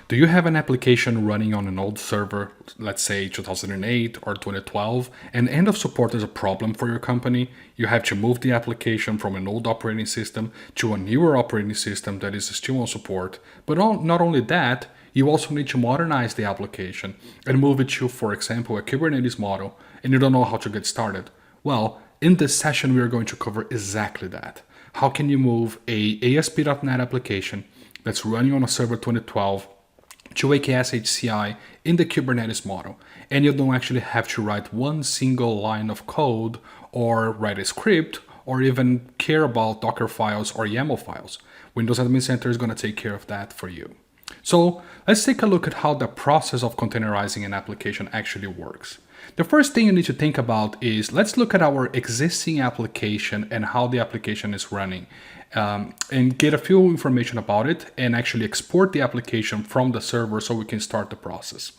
Do you have an application running on an old server, let's say 2008 or 2012, and end of support is a problem for your company? You have to move the application from an old operating system to a newer operating system that is still on support. But not only that, you also need to modernize the application and move it to, for example, a Kubernetes model, and you don't know how to get started. Well, in this session, we are going to cover exactly that. How can you move a ASP.NET application that's running on a server 2012 to AKS HCI in the Kubernetes model, and you don't actually have to write one single line of code or write a script or even care about Docker files or YAML files. Windows Admin Center is going to take care of that for you. So let's take a look at how the process of containerizing an application actually works. The first thing you need to think about is, let's look at our existing application and how the application is running, and get a few information about it and actually export the application from the server so we can start the process.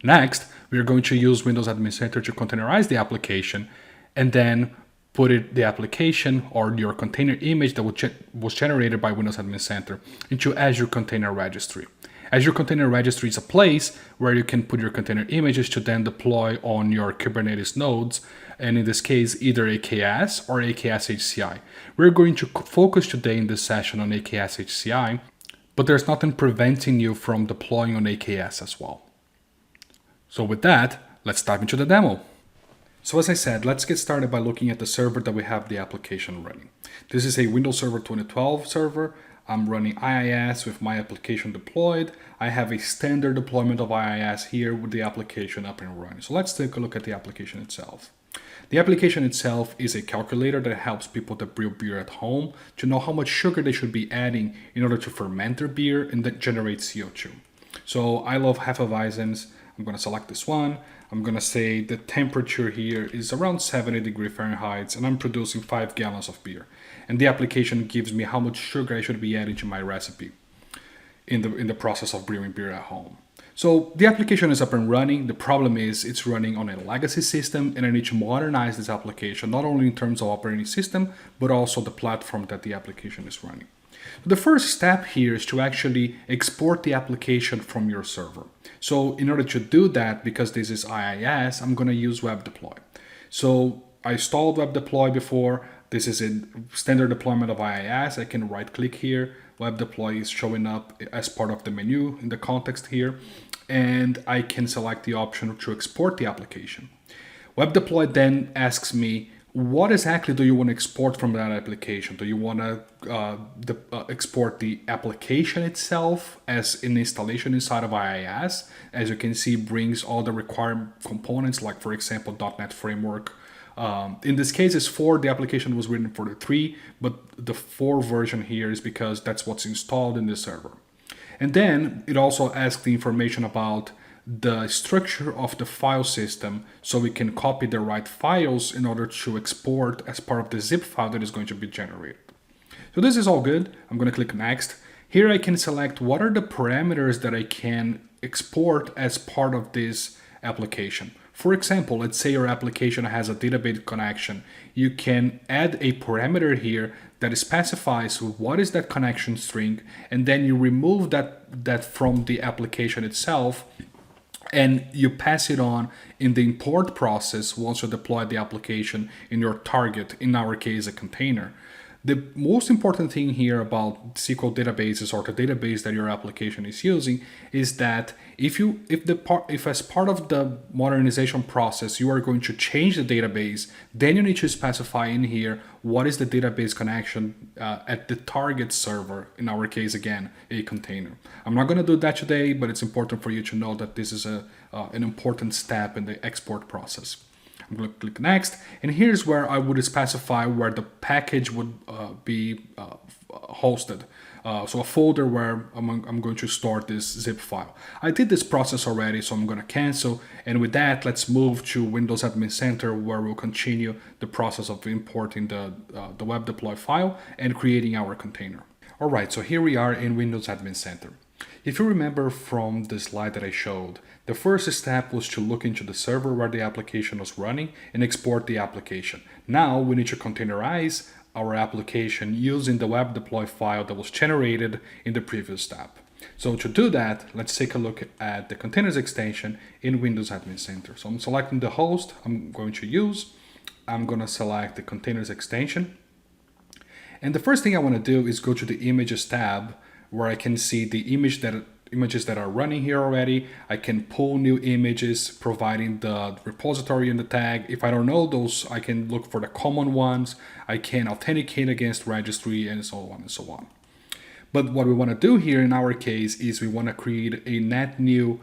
Next, we are going to use Windows Admin Center to containerize the application and then put the application or your container image that was generated by Windows Admin Center into Azure Container Registry. Azure Container Registry is a place where you can put your container images to then deploy on your Kubernetes nodes, and in this case, either AKS or AKS HCI. We're going to focus today in this session on AKS HCI, but there's nothing preventing you from deploying on AKS as well. So with that, let's dive into the demo. So as I said, let's get started by looking at the server that we have the application running. This is a Windows Server 2012 server. I'm running IIS with my application deployed. I have a standard deployment of IIS here with the application up and running. So let's take a look at the application itself. The application itself is a calculator that helps people that brew beer at home to know how much sugar they should be adding in order to ferment their beer and that generate CO2. So I love Hefeweizens. I'm going to select this one. I'm going to say the temperature here is around 70 degrees Fahrenheit and I'm producing 5 gallons of beer. And the application gives me how much sugar I should be adding to my recipe in the process of brewing beer at home. So the application is up and running. The problem is it's running on a legacy system and I need to modernize this application, not only in terms of operating system, but also the platform that the application is running. The first step here is to actually export the application from your server. So in order to do that, because this is IIS, I'm going to use Web Deploy. So I installed Web Deploy before. This is a standard deployment of IIS. I can right click here. Web Deploy is showing up as part of the menu in the context here. And I can select the option to export the application. Web Deploy then asks me, what exactly do you want to export from that application? Do you want to export the application itself as an installation inside of IIS? As you can see, brings all the required components, like for example, .NET Framework. In this case, it's 4. The application was written for the 3, but the 4 version here is because that's what's installed in the server. And then it also asks the information about the structure of the file system so we can copy the right files in order to export as part of the zip file that is going to be generated. So this is all good. I'm going to click next. Here I can select what are the parameters that I can export as part of this application. For example, let's say your application has a database connection. You can add a parameter here that specifies what is that connection string, and then you remove that from the application itself, and you pass it on in the import process once you deploy the application in your target, in our case, a container. The most important thing here about SQL databases or the database that your application is using is that if as part of the modernization process you are going to change the database, then you need to specify in here what is the database connection at the target server, in our case again a container. I'm not going to do that today, but it's important for you to know that this is an important step in the export process. I'm going to click next, and here's where I would specify where the package would be hosted. So a folder where I'm going to store this zip file. I did this process already, so I'm going to cancel. And with that, let's move to Windows Admin Center, where we'll continue the process of importing the web deploy file and creating our container. All right, so here we are in Windows Admin Center. If you remember from the slide that I showed, the first step was to look into the server where the application was running and export the application. Now we need to containerize our application using the web deploy file that was generated in the previous step. So to do that, let's take a look at the containers extension in Windows Admin Center. So I'm selecting the host I'm going to use. I'm going to select the containers extension. And the first thing I want to do is go to the images tab where I can see the images that are running here already. I can pull new images, providing the repository and the tag. If I don't know those, I can look for the common ones. I can authenticate against registry and so on and so on. But what we want to do here in our case is we want to create a net new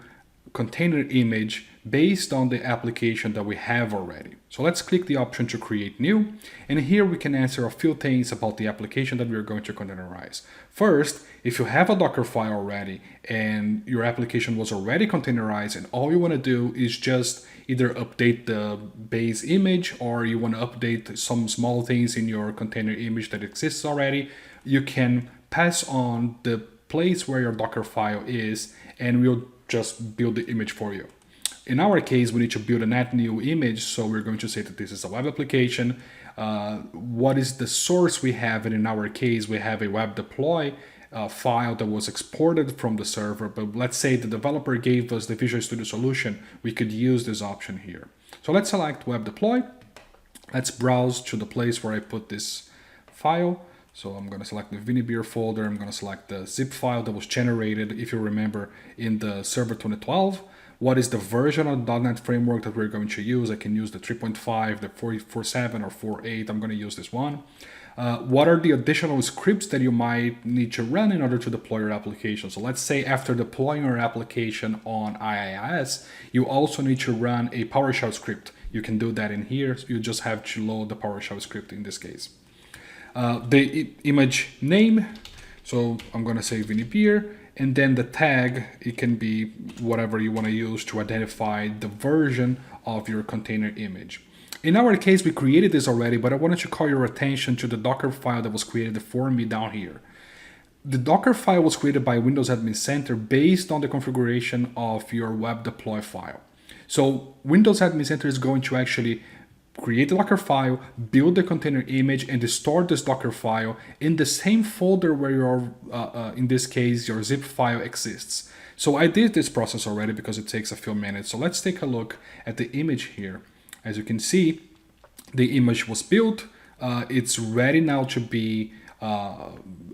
container image based on the application that we have already. So let's click the option to create new. And here we can answer a few things about the application that we're going to containerize. First, if you have a Docker file already and your application was already containerized and all you want to do is just either update the base image or you want to update some small things in your container image that exists already, you can pass on the place where your Docker file is and we'll just build the image for you. In our case, we need to build a net new image, so we're going to say that this is a web application. What is the source we have? And in our case, we have a web deploy file that was exported from the server, but let's say the developer gave us the Visual Studio solution, we could use this option here. So let's select web deploy. Let's browse to the place where I put this file. So I'm going to select the Vinibeer folder. I'm going to select the zip file that was generated, if you remember, in the server 2012. What is the version of the .NET framework that we're going to use? I can use the 3.5, the 4.7 or 4.8. I'm going to use this one. What are the additional scripts that you might need to run in order to deploy your application? So let's say after deploying your application on IIS, you also need to run a PowerShell script. You can do that in here. So you just have to load the PowerShell script in this case. The image name, so I'm going to say Vinibeer, and then the tag, it can be whatever you want to use to identify the version of your container image. In our case, we created this already, but I wanted to call your attention to the Docker file that was created for me down here. The Docker file was created by Windows Admin Center based on the configuration of your web deploy file. So Windows Admin Center is going to actually create the Docker file, build the container image, and store this Docker file in the same folder where your, in this case, your zip file exists. So I did this process already because it takes a few minutes. So let's take a look at the image here. As you can see, the image was built. It's ready now to be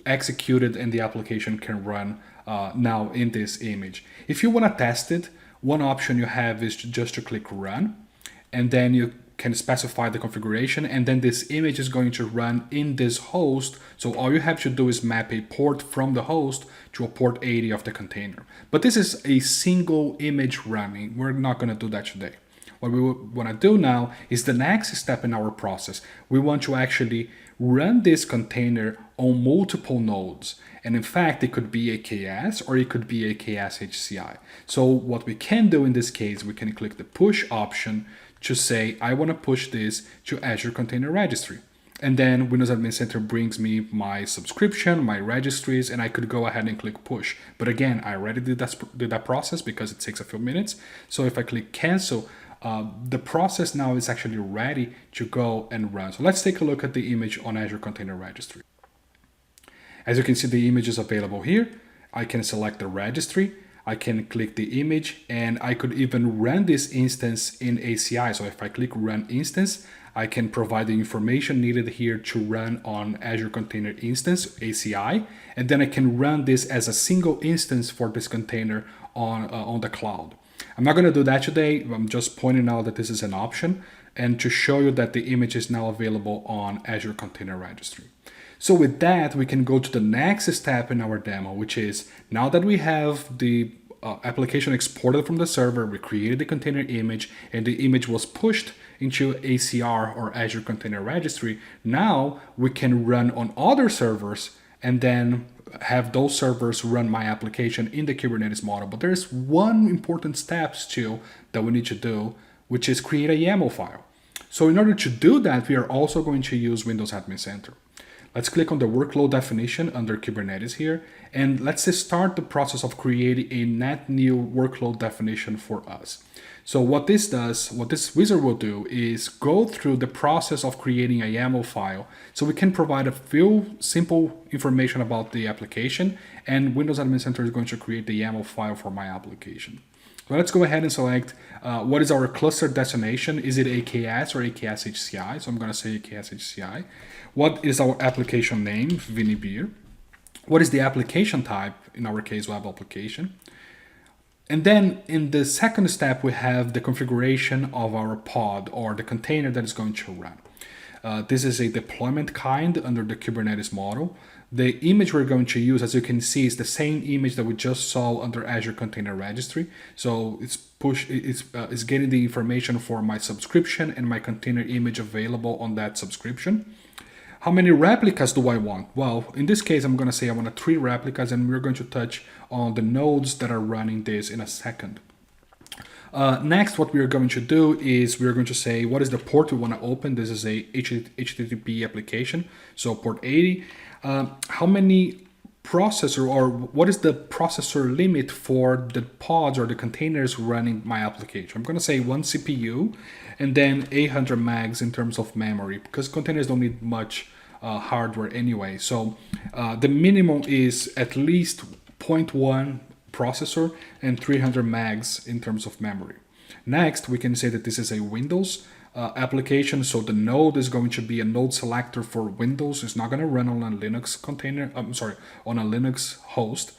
executed and the application can run now in this image. If you want to test it, one option you have is just to click run, and then you can specify the configuration, and then this image is going to run in this host. So all you have to do is map a port from the host to a port 80 of the container. But this is a single image running. We're not going to do that today. What we want to do now is the next step in our process. We want to actually run this container on multiple nodes. And in fact, it could be AKS or it could be AKS HCI. So what we can do in this case, we can click the push option to say, I want to push this to Azure Container Registry. And then Windows Admin Center brings me my subscription, my registries, and I could go ahead and click push. But again, I already did that process because it takes a few minutes. So if I click cancel, the process now is actually ready to go and run. So let's take a look at the image on Azure Container Registry. As you can see, the image is available here. I can select the registry. I can click the image, and I could even run this instance in ACI. So if I click run instance, I can provide the information needed here to run on Azure Container Instance, ACI, and then I can run this as a single instance for this container on the cloud. I'm not going to do that today. I'm just pointing out that this is an option and to show you that the image is now available on Azure Container Registry. So with that, we can go to the next step in our demo, which is now that we have the application exported from the server, we created the container image, and the image was pushed into ACR or Azure Container Registry. Now we can run on other servers and then have those servers run my application in the Kubernetes model. But there's one important step still that we need to do, which is create a YAML file. So in order to do that, we are also going to use Windows Admin Center. Let's click on the workload definition under Kubernetes here, and let's just start the process of creating a net new workload definition for us. So what this does, what this wizard will do is go through the process of creating a YAML file so we can provide a few simple information about the application, and Windows Admin Center is going to create the YAML file for my application. So let's go ahead and select what is our cluster destination. Is it AKS or AKS HCI? So I'm going to say AKS HCI. What is our application name? Vinibeer. What is the application type? In our case, web application. And then in the second step, we have the configuration of our pod or the container that is going to run. This is a deployment kind under the Kubernetes model. The image we're going to use, as you can see, is the same image that we just saw under Azure Container Registry. So it's getting the information for my subscription and my container image available on that subscription. How many replicas do I want? Well, in this case, I'm going to say I want 3 replicas, and we're going to touch on the nodes that are running this in a second. Next, what we're going to do is we're going to say what is the port we want to open. This is a HTTP application, so port 80. How many processor, or what is the processor limit for the pods or the containers running my application? I'm going to say 1 CPU and then 800 megs in terms of memory, because containers don't need much hardware anyway. So the minimum is at least 0.1 processor and 300 megs in terms of memory. Next, we can say that this is a Windows application, so the node is going to be a node selector for Windows. It's not going to run on a Linux container. On a Linux host.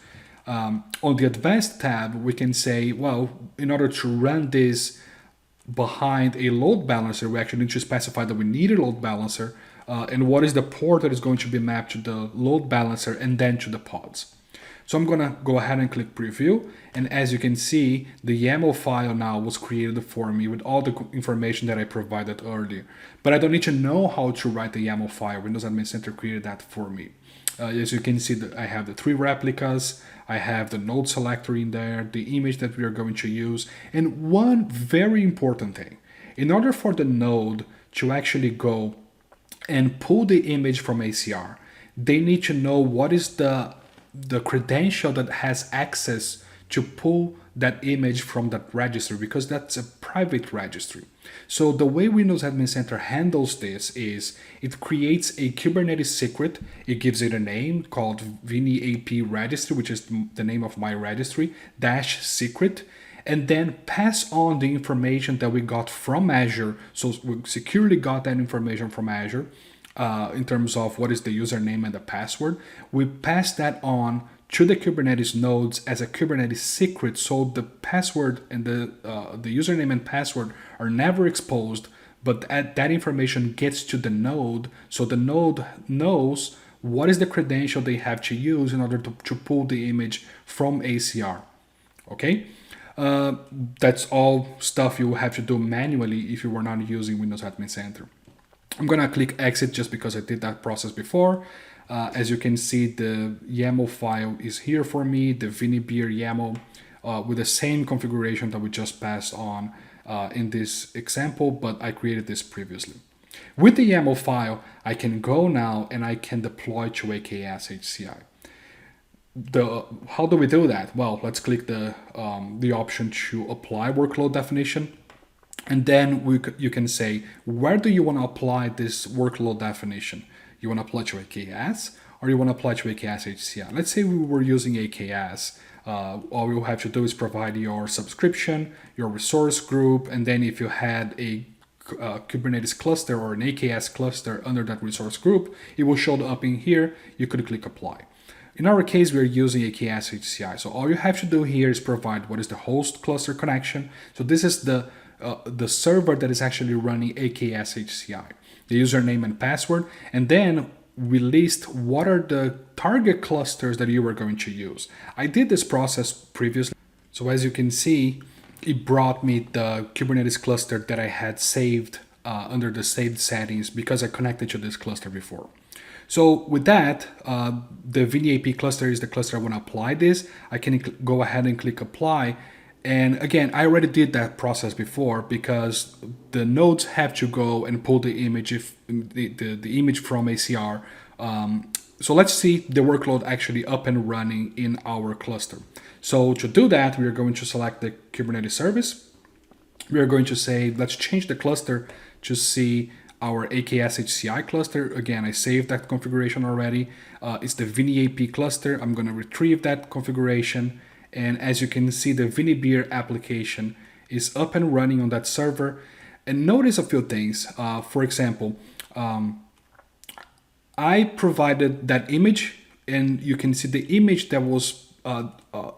On the Advanced tab, we can say, well, in order to run this behind a load balancer, we actually need to specify that we need a load balancer and what is the port that is going to be mapped to the load balancer and then to the pods. So I'm going to go ahead and click preview, and as you can see, the YAML file now was created for me with all the information that I provided earlier. But I don't need to know how to write the YAML file. Windows Admin Center created that for me. As you can see, I have the 3 replicas, I have the node selector in there, the image that we are going to use, and one very important thing. In order for the node to actually go and pull the image from ACR, they need to know what is the credential that has access to pull that image from that registry, because that's a private registry. So the way Windows Admin Center handles this is it creates a Kubernetes secret. It gives it a name called ViniAP registry, which is the name of my registry, -secret, and then pass on the information that we got from Azure. So we securely got that information from Azure. In terms of what is the username and the password, we pass that on to the Kubernetes nodes as a Kubernetes secret, so the password and the username and password are never exposed, but that information gets to the node, so the node knows what is the credential they have to use in order to pull the image from ACR. Okay, that's all stuff you have to do manually if you were not using Windows Admin Center. I'm going to click exit just because I did that process before. As you can see, the YAML file is here for me, the Vinibeer YAML with the same configuration that we just passed on in this example, but I created this previously. With the YAML file, I can go now and I can deploy to AKS HCI. How do we do that? Well, let's click the option to apply workload definition. And then you can say, where do you want to apply this workload definition? You want to apply to AKS or you want to apply to AKS HCI? Let's say we were using AKS. All you'll have to do is provide your subscription, your resource group, and then if you had a Kubernetes cluster or an AKS cluster under that resource group, it will show up in here. You could click apply. In our case, we're using AKS HCI. So all you have to do here is provide what is the host cluster connection. So this is the server that is actually running AKS HCI, the username and password, and then we list what are the target clusters that you are going to use. I did this process previously. So as you can see, it brought me the Kubernetes cluster that I had saved under the saved settings because I connected to this cluster before. So with that, the ViniAP cluster is the cluster I want to apply this. I can go ahead and click apply. And again, I already did that process before because the nodes have to go and pull the image, the image from ACR So let's see the workload actually up and running in our cluster. So to do that, we are going to select the Kubernetes service. We are going to say, let's change the cluster to see our AKS HCI cluster. Again, I saved that configuration already. It's the ViniAP cluster. I'm going to retrieve that configuration. And as you can see, the ViniBeer application is up and running on that server. And notice a few things. For example, I provided that image, and you can see the image that was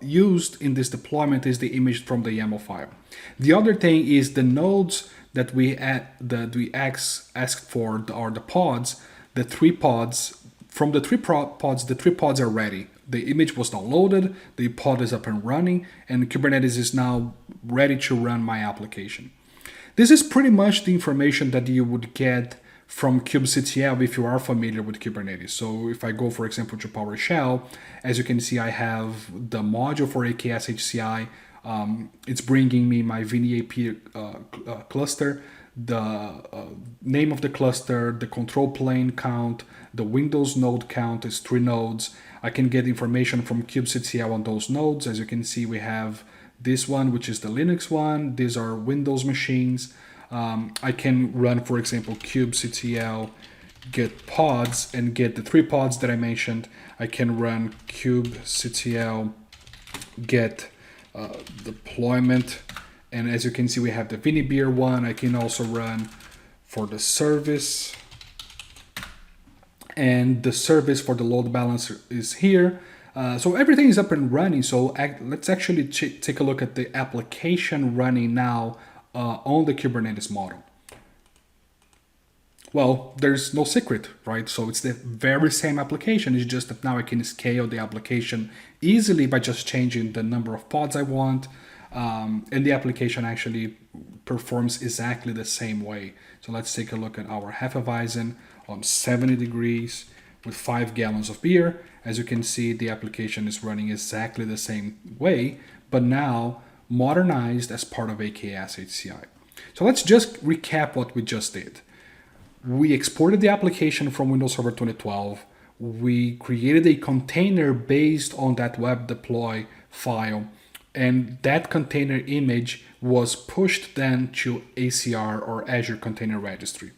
used in this deployment is the image from the YAML file. The other thing is the nodes that we asked for are the pods, the 3 pods. From the 3 pods, the 3 pods are ready. The image was downloaded, the pod is up and running, and Kubernetes is now ready to run my application. This is pretty much the information that you would get from kubectl if you are familiar with Kubernetes. So if I go, for example, to PowerShell, as you can see, I have the module for AKS HCI. It's bringing me my ViniAP cluster, the name of the cluster, the control plane count, the Windows node count is 3 nodes. I can get information from kubectl on those nodes. As you can see, we have this one, which is the Linux one. These are Windows machines. I can run, for example, kubectl get pods and get the 3 pods that I mentioned. I can run kubectl get deployment, and as you can see, we have the ViniBeer one. I can also run for the service, and the service for the load balancer is here. So everything is up and running. So let's actually take a look at the application running now on the Kubernetes model. Well, there's no secret, right? So it's the very same application. It's just that now I can scale the application easily by just changing the number of pods I want. And the application actually performs exactly the same way. So let's take a look at our Hefeweizen on 70 degrees with 5 gallons of beer. As you can see, the application is running exactly the same way, but now modernized as part of AKS HCI. So let's just recap what we just did. We exported the application from Windows Server 2012. We created a container based on that web deploy file, and that container image was pushed then to ACR or Azure Container Registry.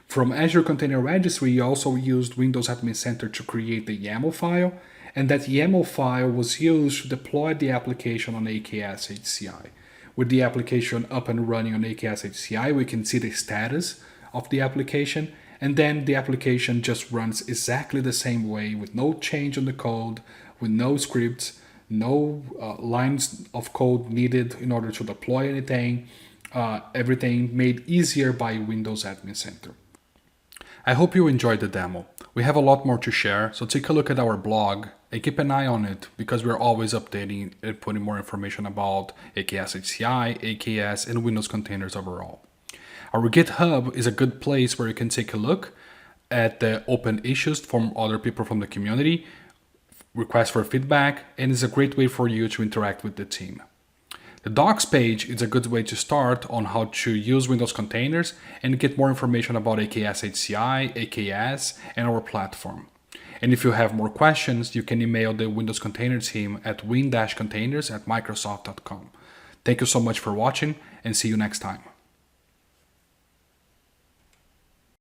From Azure Container Registry, we also used Windows Admin Center to create the YAML file, and that YAML file was used to deploy the application on AKS HCI. With the application up and running on AKS HCI, we can see the status of the application, and then the application just runs exactly the same way with no change in the code, with no scripts, no lines of code needed in order to deploy anything. Everything made easier by Windows Admin Center. I hope you enjoyed the demo. We have a lot more to share, so take a look at our blog and keep an eye on it because we're always updating and putting more information about AKS HCI, AKS, and Windows containers overall. Our GitHub is a good place where you can take a look at the open issues from other people from the community, requests for feedback, and is a great way for you to interact with the team. The docs page is a good way to start on how to use Windows containers and get more information about AKS HCI, AKS, and our platform. And if you have more questions, you can email the Windows Container team at win-containers@microsoft.com. Thank you so much for watching, and see you next time.